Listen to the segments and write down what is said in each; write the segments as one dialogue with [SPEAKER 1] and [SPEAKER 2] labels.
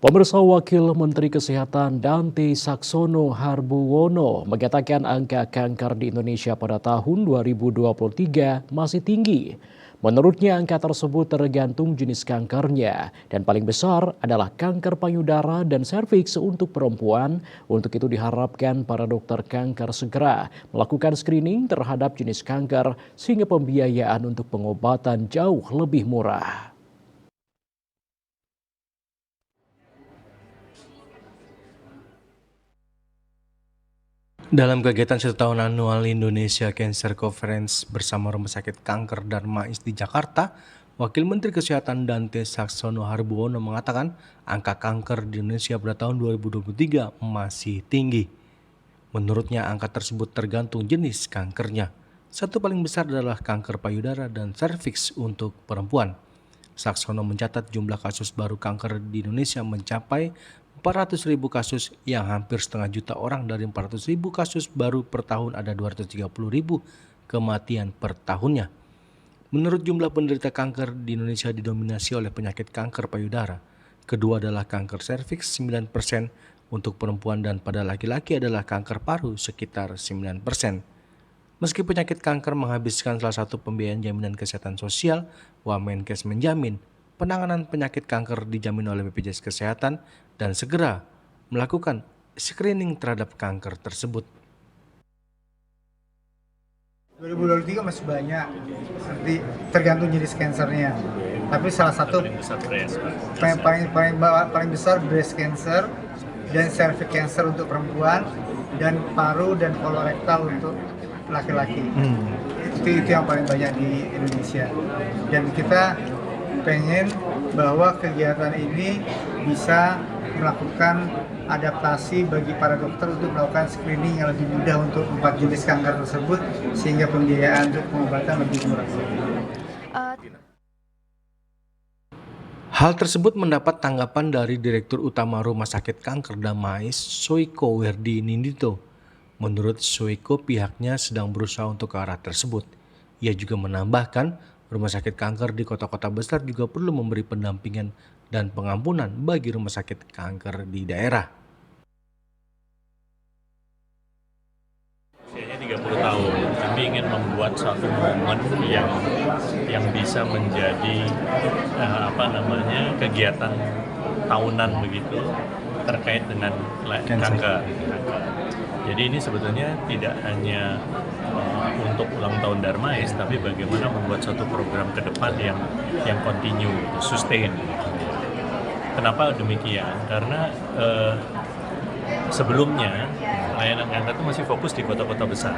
[SPEAKER 1] Pemirsa, Wakil Menteri Kesehatan Dante Saxono Harbuwono mengatakan angka kanker di Indonesia pada tahun 2023 masih tinggi. Menurutnya angka tersebut tergantung jenis kankernya dan paling besar adalah kanker payudara dan serviks untuk perempuan. Untuk itu diharapkan para dokter kanker segera melakukan screening terhadap jenis kanker sehingga pembiayaan untuk pengobatan jauh lebih murah.
[SPEAKER 2] Dalam kegiatan 1 tahun anual Indonesia Cancer Conference bersama Rumah Sakit Kanker Darmais di Jakarta, Wakil Menteri Kesehatan Dante Saxono Harbuwono mengatakan angka kanker di Indonesia pada tahun 2023 masih tinggi. Menurutnya angka tersebut tergantung jenis kankernya. Satu paling besar adalah kanker payudara dan serviks untuk perempuan. Saxono mencatat jumlah kasus baru kanker di Indonesia mencapai 400.000 kasus, yang hampir setengah juta orang. Dari 400.000 kasus baru per tahun ada 230.000 kematian per tahunnya. Menurut jumlah penderita kanker di Indonesia didominasi oleh penyakit kanker payudara. Kedua adalah kanker serviks 9% untuk perempuan, dan pada laki-laki adalah kanker paru sekitar 9%. Meski penyakit kanker menghabiskan salah satu pembiayaan jaminan kesehatan sosial, Wamenkes menjamin penanganan penyakit kanker dijamin oleh BPJS Kesehatan dan segera melakukan screening terhadap kanker tersebut.
[SPEAKER 3] 2023 masih banyak, nanti tergantung jenis kansernya. Tapi salah satu paling besar breast cancer dan cervix cancer untuk perempuan, dan paru dan kolorektal untuk laki-laki. Itu yang paling banyak di Indonesia. Dan kita pengen bahwa kegiatan ini bisa melakukan adaptasi bagi para dokter untuk melakukan screening yang lebih mudah untuk 4 jenis kanker tersebut, sehingga pembiayaan untuk pengobatan lebih murah.
[SPEAKER 2] Hal tersebut mendapat tanggapan dari Direktur Utama Rumah Sakit Kanker Darmais, Soiko Werdi Nindito. Menurut Soiko, pihaknya sedang berusaha untuk ke arah tersebut. Ia juga menambahkan, rumah sakit kanker di kota-kota besar juga perlu memberi pendampingan dan pengampunan bagi rumah sakit kanker di daerah.
[SPEAKER 4] Usianya 30 tahun, kami ingin membuat satu momen yang bisa menjadi kegiatan tahunan begitu terkait dengan kanker. Jadi ini sebetulnya tidak hanya untuk ulang tahun Darmais, tapi bagaimana membuat suatu program ke depan yang continue, sustain. Kenapa demikian? Karena sebelumnya layanan kanker itu masih fokus di kota-kota besar.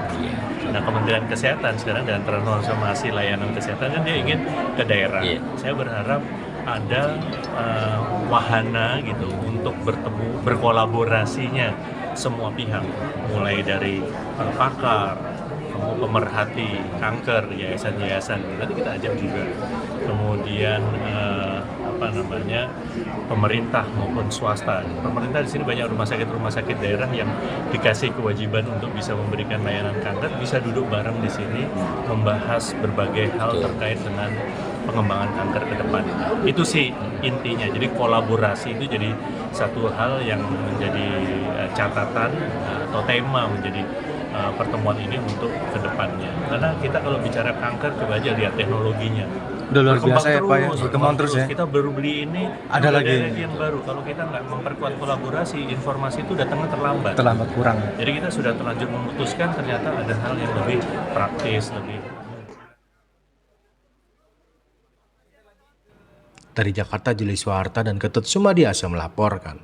[SPEAKER 4] Nah, Kementerian Kesehatan sekarang dengan transformasi layanan kesehatan kan dia ingin ke daerah. Saya berharap ada wahana gitu untuk bertemu, berkolaborasinya semua pihak, mulai dari pakar, pemerhati kanker, yayasan-yayasan, nanti kita ajak juga, kemudian pemerintah maupun swasta. Pemerintah di sini banyak rumah sakit daerah yang dikasih kewajiban untuk bisa memberikan layanan kanker, bisa duduk bareng di sini membahas berbagai hal terkait dengan pengembangan kanker ke depan. Itu sih intinya. Jadi kolaborasi itu jadi satu hal yang menjadi catatan atau tema menjadi pertemuan ini untuk ke depannya. Karena kita kalau bicara kanker, coba aja lihat teknologinya.
[SPEAKER 2] Udah luar biasa ya Pak ya, berkembang terus ya.
[SPEAKER 4] Kita baru beli ini,
[SPEAKER 2] ada lagi
[SPEAKER 4] yang baru. Kalau kita nggak memperkuat kolaborasi, informasi itu datangnya terlambat.
[SPEAKER 2] Terlambat kurang.
[SPEAKER 4] Jadi kita sudah terlanjur memutuskan ternyata ada hal yang lebih praktis, lebih.
[SPEAKER 2] Dari Jakarta, Juli Suharta dan Ketut Sumadiasa melaporkan.